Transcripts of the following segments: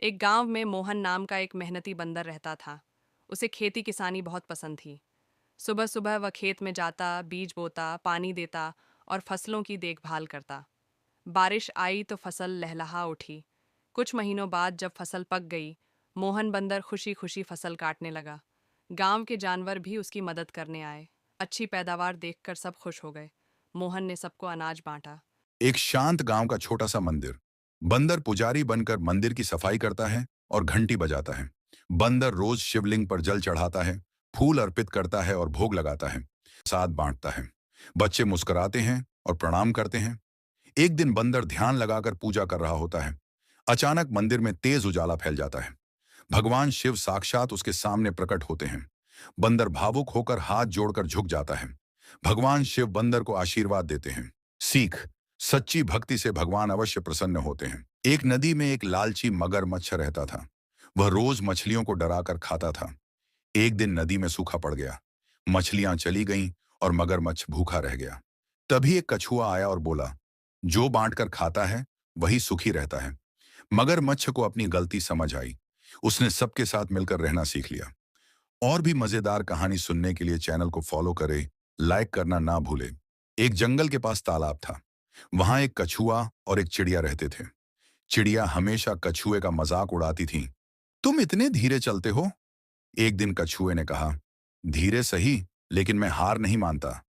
एक गांव में मोहन नाम का एक मेहनती बंदर रहता था। उसे खेती किसानी बहुत पसंद थी। सुबह सुबह वह खेत में जाता, बीज बोता, पानी देता और फसलों की देखभाल करता। बारिश आई तो फसल लहलहा उठी। कुछ महीनों बाद जब फसल पक गई, मोहन बंदर खुशी खुशी फसल काटने लगा। गांव के जानवर भी उसकी मदद करने आए। अच्छी पैदावार देखकर सब खुश हो गए। मोहन ने सबको अनाज बांटा। एक शांत गांव का छोटा सा मंदिर। बंदर पुजारी बनकर मंदिर की सफाई करता है और घंटी बजाता है। बंदर रोज शिवलिंग पर जल चढ़ाता है, फूल अर्पित करता है और भोग लगाता है, साथ बांटता है। बच्चे मुस्कुराते हैं और प्रणाम करते हैं। एक दिन बंदर ध्यान लगाकर पूजा कर रहा होता है। अचानक मंदिर में तेज उजाला फैल जाता है। भगवान शिव साक्षात उसके सामने प्रकट होते हैं। बंदर भावुक होकर हाथ जोड़कर झुक जाता है। भगवान शिव बंदर को आशीर्वाद देते हैं। सीख: सच्ची भक्ति से भगवान अवश्य प्रसन्न होते हैं। एक नदी में एक लालची मगरमच्छ रहता था। वह रोज मछलियों को डराकर खाता था। एक दिन नदी में सूखा पड़ गया। मछलियां चली गईं और मगरमच्छ भूखा रह गया। तभी एक कछुआ आया और बोला, जो बांटकर खाता है वही सुखी रहता है। मगरमच्छ को अपनी गलती समझ आई। उसने सबके साथ मिलकर रहना सीख लिया। और भी मजेदार कहानी सुनने के लिए चैनल को फॉलो करें, लाइक करना ना भूलें। एक जंगल के पास तालाब था। वहां एक कछुआ और एक चिड़िया रहते थे। चिड़िया हमेशा कछुए का मजाक उड़ाती थी। तुम इतने धीरे चलते हो? एक दिन कछुए ने कहा, धीरे सही, लेकिन मैं हार नहीं मानता।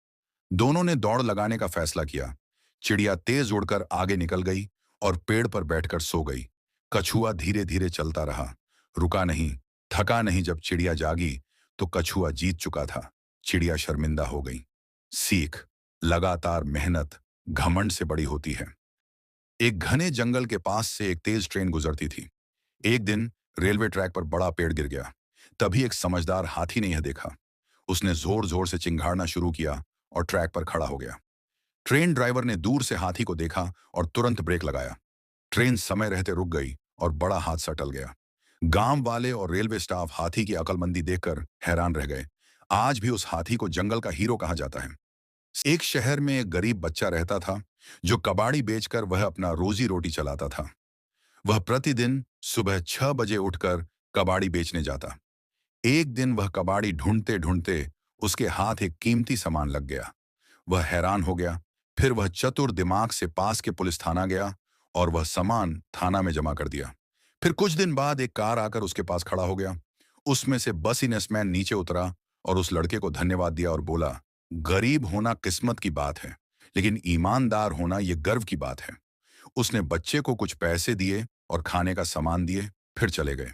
दोनों ने दौड़ लगाने का फैसला किया। चिड़िया तेज उड़कर आगे निकल गई और पेड़ पर बैठकर सो गई। कछुआ धीरे धीरे चलता रहा, रुका नहीं, थका नहीं। जब चिड़िया जागी तो कछुआ जीत चुका था। चिड़िया शर्मिंदा हो गई। सीख: लगातार मेहनत घमंड से बड़ी होती है। एक घने जंगल के पास से एक तेज ट्रेन गुजरती थी। एक दिन रेलवे ट्रैक पर बड़ा पेड़ गिर गया। तभी एक समझदार हाथी ने यह देखा। उसने जोर जोर से चिंघाड़ना शुरू किया और ट्रैक पर खड़ा हो गया। ट्रेन ड्राइवर ने दूर से हाथी को देखा और तुरंत ब्रेक लगाया। ट्रेन समय रहते रुक गई और बड़ा हादसा टल गया। गांव वाले और रेलवे स्टाफ हाथी की अकलमंदी देखकर हैरान रह गए। आज भी उस हाथी को जंगल का हीरो कहा जाता है। एक शहर में एक गरीब बच्चा रहता था, जो कबाड़ी बेचकर वह अपना रोजी रोटी चलाता था। वह प्रतिदिन सुबह 6 बजे उठकर कबाड़ी बेचने जाता। एक दिन वह कबाड़ी ढूंढते ढूंढते उसके हाथ एक कीमती सामान लग गया। वह हैरान हो गया। फिर वह चतुर दिमाग से पास के पुलिस थाना गया और वह सामान थाना में जमा कर दिया। फिर कुछ दिन बाद एक कार आकर उसके पास खड़ा हो गया। उसमें से बसिनेसमैन नीचे उतरा और उस लड़के को धन्यवाद दिया और बोला, गरीब होना किस्मत की बात है, लेकिन ईमानदार होना यह गर्व की बात है। उसने बच्चे को कुछ पैसे दिए और खाने का सामान दिए, फिर चले गए।